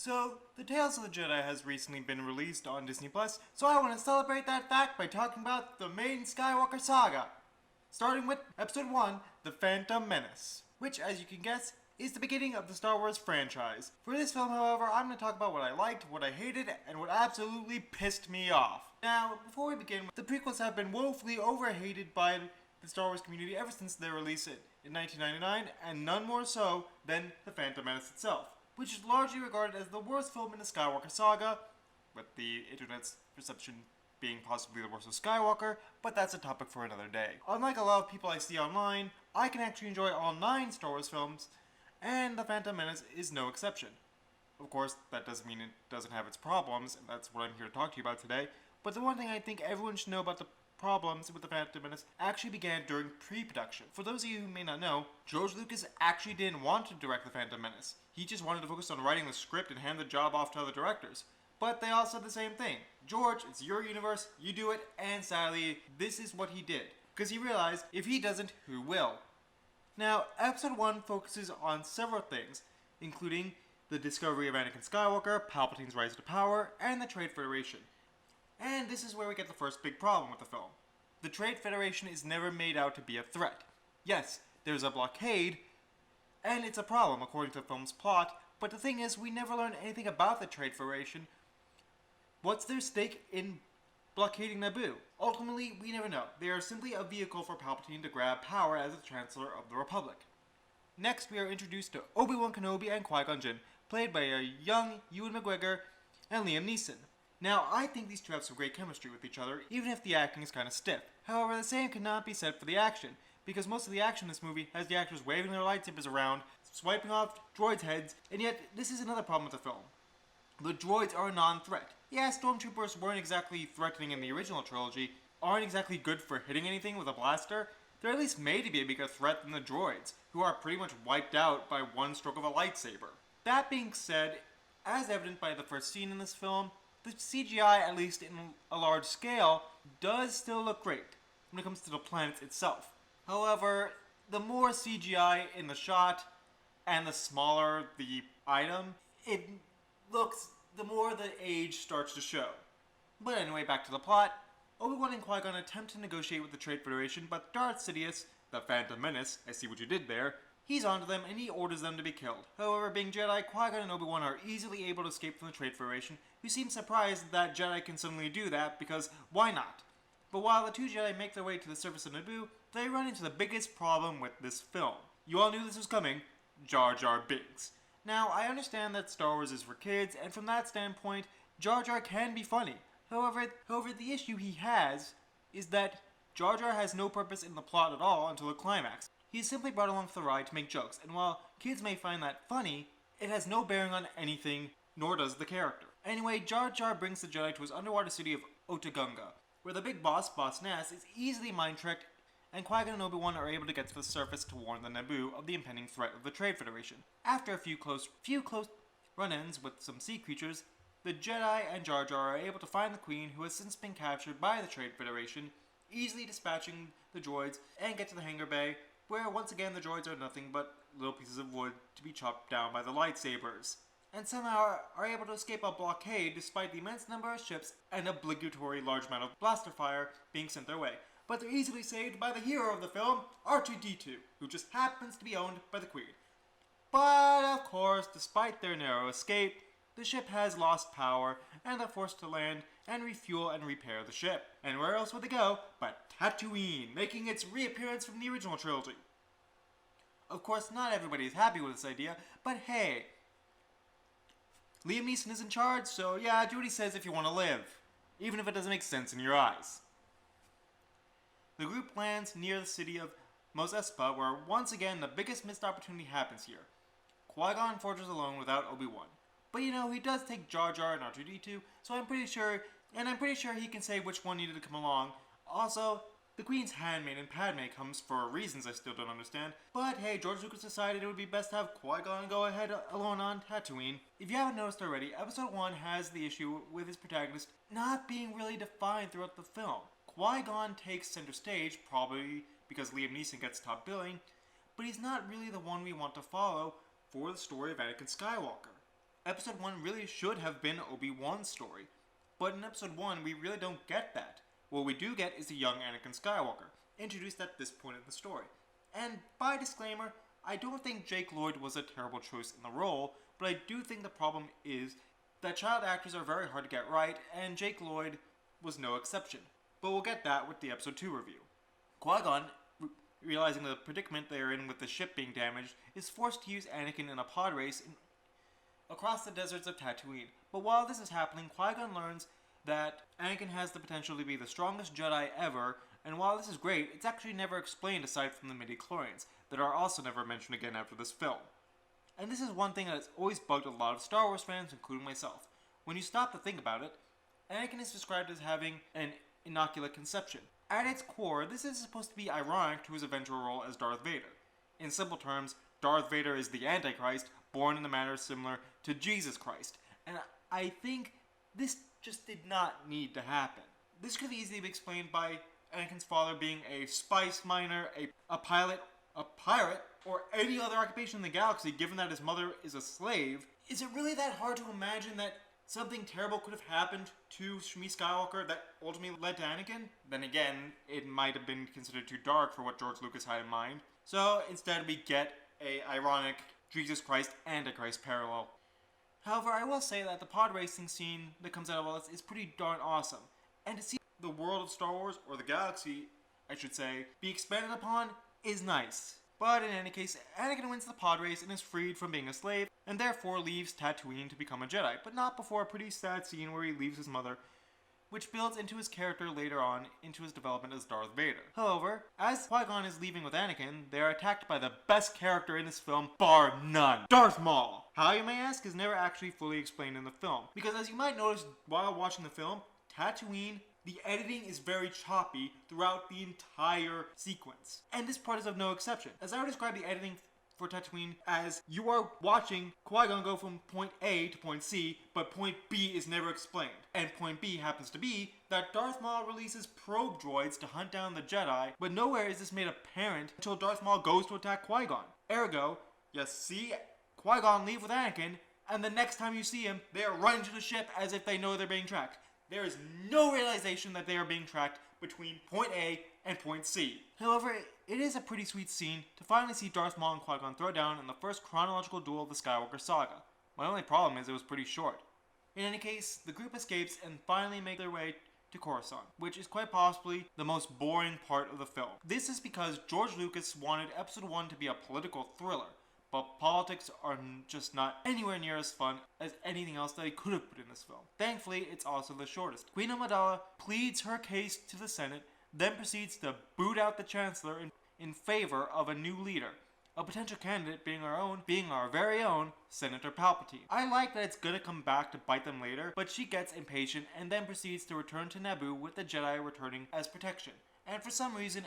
So, The Tales of the Jedi has recently been released on Disney Plus, so I want to celebrate that fact by talking about the main Skywalker saga. Starting with Episode 1, The Phantom Menace, which, as you can guess, is the beginning of the Star Wars franchise. For this film, however, I'm going to talk about what I liked, what I hated, and what absolutely pissed me off. Now, before we begin, the prequels have been woefully overhated by the Star Wars community ever since their release in 1999, and none more so than The Phantom Menace itself, which is largely regarded as the worst film in the Skywalker saga, with the internet's perception being possibly the worst of Skywalker, but that's a topic for another day. Unlike a lot of people I see online, I can actually enjoy all 9 Star Wars films, and The Phantom Menace is no exception. Of course, that doesn't mean it doesn't have its problems, and that's what I'm here to talk to you about today, but the one thing I think everyone should know about the problems with The Phantom Menace actually began during pre-production. For those of you who may not know, George Lucas actually didn't want to direct The Phantom Menace. He just wanted to focus on writing the script and hand the job off to other directors. But they all said the same thing. George, it's your universe, you do it, and sadly, this is what he did. Because he realized, if he doesn't, who will? Now, Episode 1 focuses on several things, including the discovery of Anakin Skywalker, Palpatine's rise to power, and the Trade Federation. And this is where we get the first big problem with the film. The Trade Federation is never made out to be a threat. Yes, there's a blockade, and it's a problem according to the film's plot, but the thing is, we never learn anything about the Trade Federation. What's their stake in blockading Naboo? Ultimately, we never know. They are simply a vehicle for Palpatine to grab power as the Chancellor of the Republic. Next, we are introduced to Obi-Wan Kenobi and Qui-Gon Jinn, played by a young Ewan McGregor and Liam Neeson. Now, I think these two have some great chemistry with each other, even if the acting is kind of stiff. However, the same cannot be said for the action, because most of the action in this movie has the actors waving their lightsabers around, swiping off droids' heads, and yet this is another problem with the film. The droids are a non-threat. Yeah, stormtroopers weren't exactly threatening in the original trilogy, aren't exactly good for hitting anything with a blaster. They're at least made to be a bigger threat than the droids, who are pretty much wiped out by one stroke of a lightsaber. That being said, as evident by the first scene in this film, the CGI, at least in a large scale, does still look great when it comes to the planet itself. However, the more CGI in the shot, and the smaller the item, it looks, the more the age starts to show. But anyway, back to the plot. Obi-Wan and Qui-Gon attempt to negotiate with the Trade Federation, but Darth Sidious, the Phantom Menace, I see what you did there, he's onto them and he orders them to be killed. However, being Jedi, Qui-Gon and Obi-Wan are easily able to escape from the Trade Federation, who seem surprised that Jedi can suddenly do that, because why not? But while the two Jedi make their way to the surface of Naboo, they run into the biggest problem with this film. You all knew this was coming, Jar Jar Binks. Now, I understand that Star Wars is for kids, and from that standpoint, Jar Jar can be funny. However, the issue he has is that Jar Jar has no purpose in the plot at all until the climax. He is simply brought along for the ride to make jokes, and while kids may find that funny, it has no bearing on anything, nor does the character. Anyway, Jar Jar brings the Jedi to his underwater city of Otogunga, where the big boss, Boss Nass, is easily mind-tricked, and Qui-Gon and Obi-Wan are able to get to the surface to warn the Naboo of the impending threat of the Trade Federation. After a few close run-ins with some sea creatures, the Jedi and Jar Jar are able to find the Queen, who has since been captured by the Trade Federation, easily dispatching the droids, and get to the hangar bay, where once again the droids are nothing but little pieces of wood to be chopped down by the lightsabers, and somehow are able to escape a blockade despite the immense number of ships and obligatory large amount of blaster fire being sent their way. But they're easily saved by the hero of the film, R2-D2, who just happens to be owned by the Queen. But of course, despite their narrow escape, the ship has lost power, and they're forced to land and refuel and repair the ship. And where else would they go but Tatooine, making its reappearance from the original trilogy? Of course, not everybody is happy with this idea, but hey, Liam Neeson is in charge, so yeah, do what he says if you want to live, even if it doesn't make sense in your eyes. The group lands near the city of Mos Espa, where once again the biggest missed opportunity happens here. Qui-Gon forges alone without Obi-Wan. But you know, he does take Jar Jar and R2-D2, so I'm pretty sure he can say which one needed to come along. Also, the Queen's handmaiden Padme comes for reasons I still don't understand. But hey, George Lucas decided it would be best to have Qui-Gon go ahead alone on Tatooine. If you haven't noticed already, Episode 1 has the issue with his protagonist not being really defined throughout the film. Qui-Gon takes center stage, probably because Liam Neeson gets top billing, but he's not really the one we want to follow for the story of Anakin Skywalker. Episode 1 really should have been Obi-Wan's story, but in Episode 1 we really don't get that. What we do get is a young Anakin Skywalker, introduced at this point in the story. And by disclaimer, I don't think Jake Lloyd was a terrible choice in the role, but I do think the problem is that child actors are very hard to get right, and Jake Lloyd was no exception. But we'll get that with the Episode 2 review. Qui-Gon, realizing the predicament they are in with the ship being damaged, is forced to use Anakin in a pod race across the deserts of Tatooine. But while this is happening, Qui-Gon learns that Anakin has the potential to be the strongest Jedi ever, and while this is great, it's actually never explained aside from the midi-chlorians, that are also never mentioned again after this film. And this is one thing that has always bugged a lot of Star Wars fans, including myself. When you stop to think about it, Anakin is described as having an immaculate conception. At its core, this is supposed to be ironic to his eventual role as Darth Vader. In simple terms, Darth Vader is the Antichrist, born in a manner similar to Jesus Christ. And I think this just did not need to happen. This could easily be explained by Anakin's father being a spice miner, a pilot, a pirate, or any other occupation in the galaxy, given that his mother is a slave. Is it really that hard to imagine that something terrible could have happened to Shmi Skywalker that ultimately led to Anakin? Then again, it might have been considered too dark for what George Lucas had in mind. So instead we get a ironic Jesus Christ Antichrist parallel. However, I will say that the pod racing scene that comes out of all this is pretty darn awesome. And to see the world of Star Wars, or the galaxy, I should say, be expanded upon is nice. But in any case, Anakin wins the pod race and is freed from being a slave, and therefore leaves Tatooine to become a Jedi, but not before a pretty sad scene where he leaves his mother, which builds into his character later on into his development as Darth Vader. However, as Qui-Gon is leaving with Anakin, they are attacked by the best character in this film, bar none, Darth Maul. How, you may ask, is never actually fully explained in the film, because as you might notice while watching the film, Tatooine, the editing is very choppy throughout the entire sequence. And this part is of no exception. As I would describe the editing for Tatooine as you are watching Qui-Gon go from point A to point C, but point B is never explained. And point B happens to be that Darth Maul releases probe droids to hunt down the Jedi, but nowhere is this made apparent until Darth Maul goes to attack Qui-Gon. Ergo, you see Qui-Gon leave with Anakin, and the next time you see him, they are running to the ship as if they know they're being tracked. There is no realization that they are being tracked between point A and point C. However, it is a pretty sweet scene to finally see Darth Maul and Qui-Gon throw down in the first chronological duel of the Skywalker saga. My only problem is it was pretty short. In any case, the group escapes and finally make their way to Coruscant, which is quite possibly the most boring part of the film. This is because George Lucas wanted Episode 1 to be a political thriller, but politics are just not anywhere near as fun as anything else that he could have put in this film. Thankfully, it's also the shortest. Queen Amidala pleads her case to the Senate, then proceeds to boot out the Chancellor in favor of a new leader, a potential candidate being our very own Senator Palpatine. I like that it's gonna come back to bite them later, but she gets impatient and then proceeds to return to Naboo with the Jedi returning as protection. And for some reason,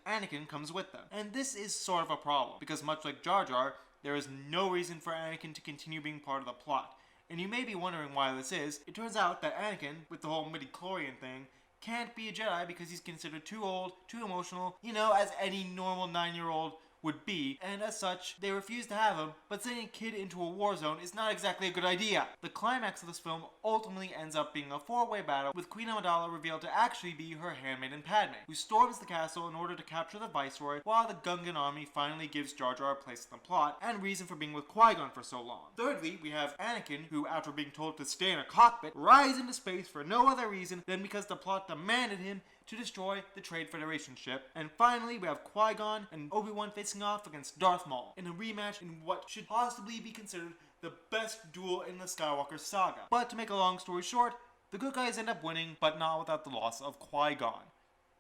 Anakin comes with them. And this is sort of a problem, because much like Jar Jar, there is no reason for Anakin to continue being part of the plot. And you may be wondering why this is. It turns out that Anakin, with the whole midi-chlorian thing, can't be a Jedi because he's considered too old, too emotional, as any normal 9-year-old would be, and as such, they refuse to have him, but sending a kid into a war zone is not exactly a good idea. The climax of this film ultimately ends up being a 4-way battle, with Queen Amidala revealed to actually be her handmaiden Padme, who storms the castle in order to capture the Viceroy, while the Gungan army finally gives Jar Jar a place in the plot, and reason for being with Qui-Gon for so long. Thirdly, we have Anakin, who after being told to stay in a cockpit, rise into space for no other reason than because the plot demanded him to destroy the Trade Federation ship. And finally, we have Qui-Gon and Obi-Wan facing off against Darth Maul in a rematch in what should possibly be considered the best duel in the Skywalker saga. But to make a long story short, the good guys end up winning, but not without the loss of Qui-Gon.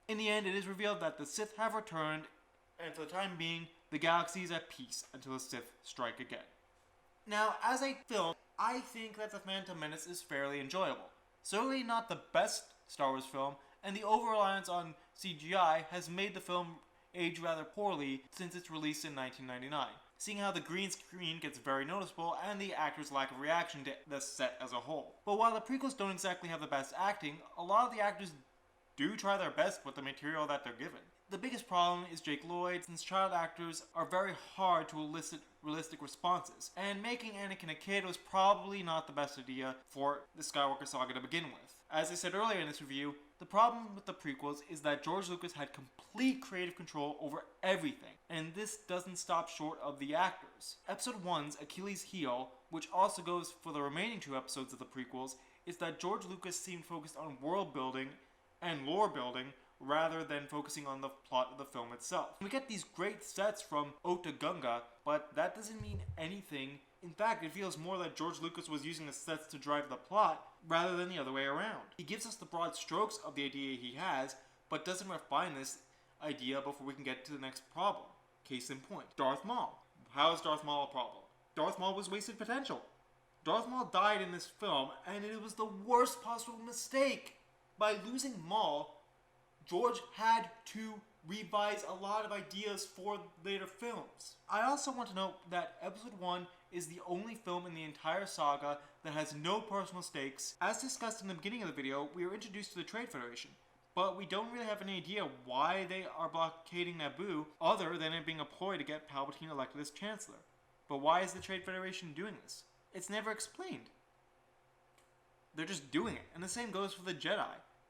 In the end, it is revealed that the Sith have returned, and for the time being, the galaxy is at peace until the Sith strike again. Now, as a film, I think that The Phantom Menace is fairly enjoyable. Certainly not the best Star Wars film, and the over-reliance on CGI has made the film age rather poorly since its release in 1999, seeing how the green screen gets very noticeable and the actors' lack of reaction to the set as a whole. But while the prequels don't exactly have the best acting, a lot of the actors do try their best with the material that they're given. The biggest problem is Jake Lloyd, since child actors are very hard to elicit realistic responses, and making Anakin a kid was probably not the best idea for the Skywalker saga to begin with. As I said earlier in this review, the problem with the prequels is that George Lucas had complete creative control over everything, and this doesn't stop short of the actors. Episode 1's Achilles' heel, which also goes for the remaining 2 episodes of the prequels, is that George Lucas seemed focused on world building and lore building rather than focusing on the plot of the film itself. We get these great sets from Ota Gunga, but that doesn't mean anything. In fact, it feels more that George Lucas was using the sets to drive the plot rather than the other way around. He gives us the broad strokes of the idea he has, but doesn't refine this idea before we can get to the next problem. Case in point, Darth Maul. How is Darth Maul a problem? Darth Maul was wasted potential. Darth Maul died in this film, and it was the worst possible mistake. By losing Maul, George had to revise a lot of ideas for later films. I also want to note that Episode 1 is the only film in the entire saga that has no personal stakes. As discussed in the beginning of the video, we are introduced to the Trade Federation, but we don't really have any idea why they are blockading Naboo other than it being a ploy to get Palpatine elected as Chancellor. But why is the Trade Federation doing this? It's never explained. They're just doing it, and the same goes for the Jedi.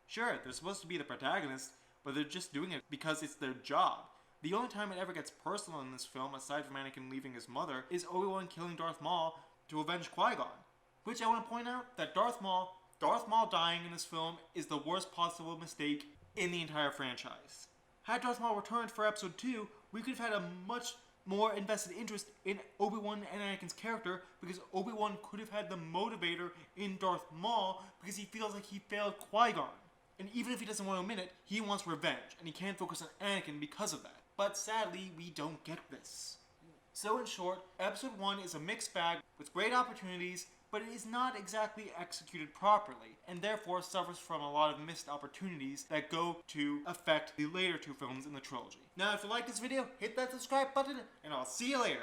Sure, they're supposed to be the protagonists, but they're just doing it because it's their job. The only time it ever gets personal in this film, aside from Anakin leaving his mother, is Obi-Wan killing Darth Maul to avenge Qui-Gon. Which I want to point out that Darth Maul dying in this film is the worst possible mistake in the entire franchise. Had Darth Maul returned for Episode 2, we could have had a much more invested interest in Obi-Wan and Anakin's character, because Obi-Wan could have had the motivator in Darth Maul because he feels like he failed Qui-Gon. And even if he doesn't want to admit it, he wants revenge, and he can't focus on Anakin because of that. But sadly, we don't get this. So in short, Episode 1 is a mixed bag with great opportunities, but it is not exactly executed properly, and therefore suffers from a lot of missed opportunities that go to affect the later 2 films in the trilogy. Now, if you like this video, hit that subscribe button, and I'll see you later.